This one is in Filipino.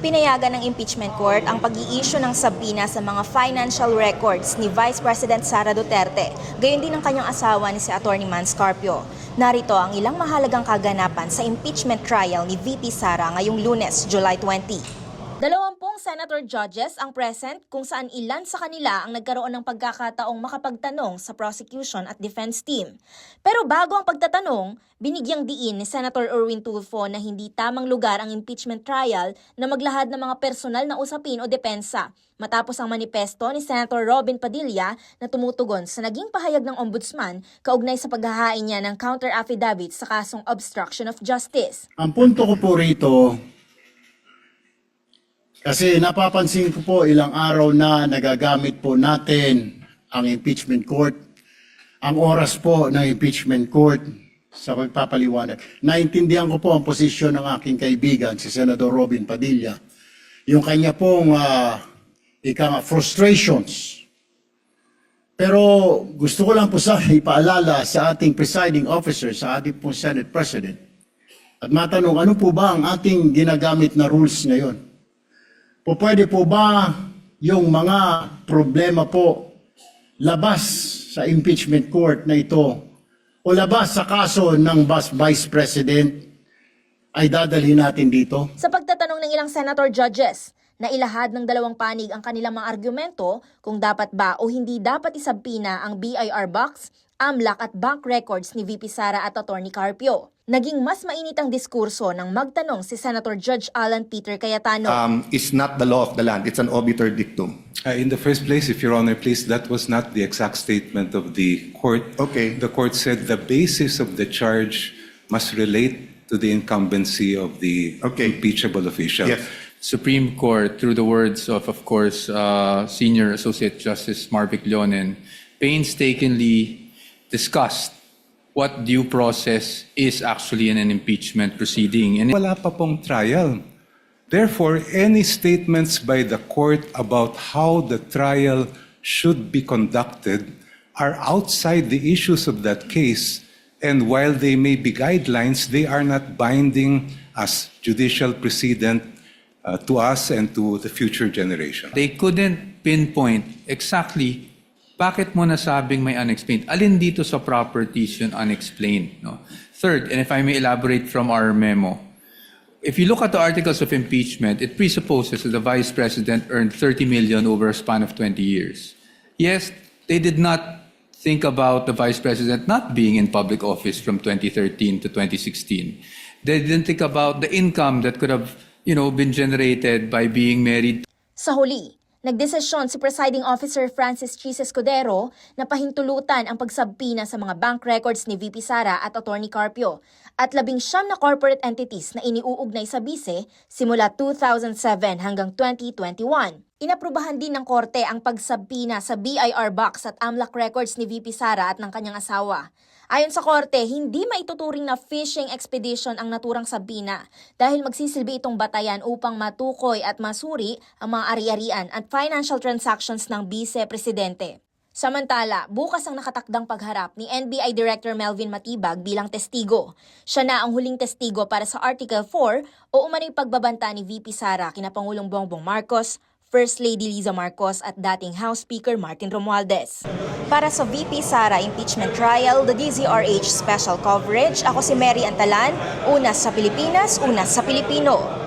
Pinayagan ng impeachment court ang pag-i-issue ng sabina sa mga financial records ni Vice President Sara Duterte, gayon din ang kanyang asawa ni si Atty. Mans Carpio. Narito ang ilang mahalagang kaganapan sa impeachment trial ni VP Sara ngayong Lunes, July 20. 20 senator judges ang present kung saan ilan sa kanila ang nagkaroon ng pagkakataong makapagtanong sa prosecution at defense team. Pero bago ang pagtatanong, binigyang diin ni Senator Erwin Tulfo na hindi tamang lugar ang impeachment trial na maglahad ng mga personal na usapin o depensa, matapos ang manifesto ni Senator Robin Padilla na tumutugon sa naging pahayag ng ombudsman kaugnay sa paghahain niya ng counter-affidavit sa kasong obstruction of justice. Ang punto ko po rito, kasi napapansin ko po ilang araw na nagagamit po natin ang impeachment court, ang oras po ng impeachment court sa pagpapaliwanag. Naintindihan ko po ang posisyon ng aking kaibigan, si Senator Robin Padilla, yung kanya pong frustrations. Pero gusto ko lang po sa ipaalala sa ating presiding officer, sa ating pong Senate President, at matanong ano po ba ang ating ginagamit na rules ngayon? Pwede po ba yung mga problema po labas sa impeachment court na ito o labas sa kaso ng Vice President ay dadalhin natin dito? Sa pagtatanong ng ilang senator judges, na ilahad ng dalawang panig ang kanilang mga argumento kung dapat ba o hindi dapat isabpina ang BIR box, AMLAC at bank records ni VP Sara at Atty. Carpio. Naging mas mainit ang diskurso nang magtanong si Senator Judge Alan Peter Cayetano. It's not the law of the land, it's an obiter dictum. In the first place, if Your Honor, please, that was not the exact statement of the court. Okay. The court said the basis of the charge must relate to the incumbency of the impeachable official. Yes. Supreme Court, through the words of course, Senior Associate Justice Marvic Leonen, painstakingly discussed what due process is actually in an impeachment proceeding. And Wala pa pong trial. Therefore, any statements by the court about how the trial should be conducted are outside the issues of that case. And while they may be guidelines, they are not binding as judicial precedent to us and to the future generation. they couldn't pinpoint exactly bakit mo nasabing may unexplained. Alin dito sa properties yun unexplained? No? Third, and if I may elaborate from our memo, if you look at the articles of impeachment, it presupposes that the Vice President earned 30 million over a span of 20 years. Yes, they did not think about the Vice President not being in public office from 2013 to 2016. They didn't think about the income that could have, been generated by being married. Sa huli, nagdesisyon si Presiding Officer Francis Chis Escudero na pahintulutan ang pagsabpina sa mga bank records ni VP Sara at Atty. Carpio at 19 na corporate entities na iniuugnay sa bise simula 2007 hanggang 2021. Inaprubahan din ng korte ang pagsabpina sa BIR box at AMLAC records ni VP Sara at ng kanyang asawa. Ayon sa korte, hindi maituturing na fishing expedition ang naturang sabina dahil magsisilbi itong batayan upang matukoy at masuri ang mga ari-arian at financial transactions ng Vice-Presidente. Samantala, bukas ang nakatakdang pagharap ni NBI Director Melvin Matibag bilang testigo. Siya na ang huling testigo para sa Article 4 o umano'y pagbabanta ni VP Sara kina Pangulong Bongbong Marcos, First Lady Liza Marcos at dating House Speaker Martin Romualdez. Para sa VP Sara Impeachment Trial, the DZRH Special Coverage, ako si Mary Antalan, una sa Pilipinas, una sa Pilipino.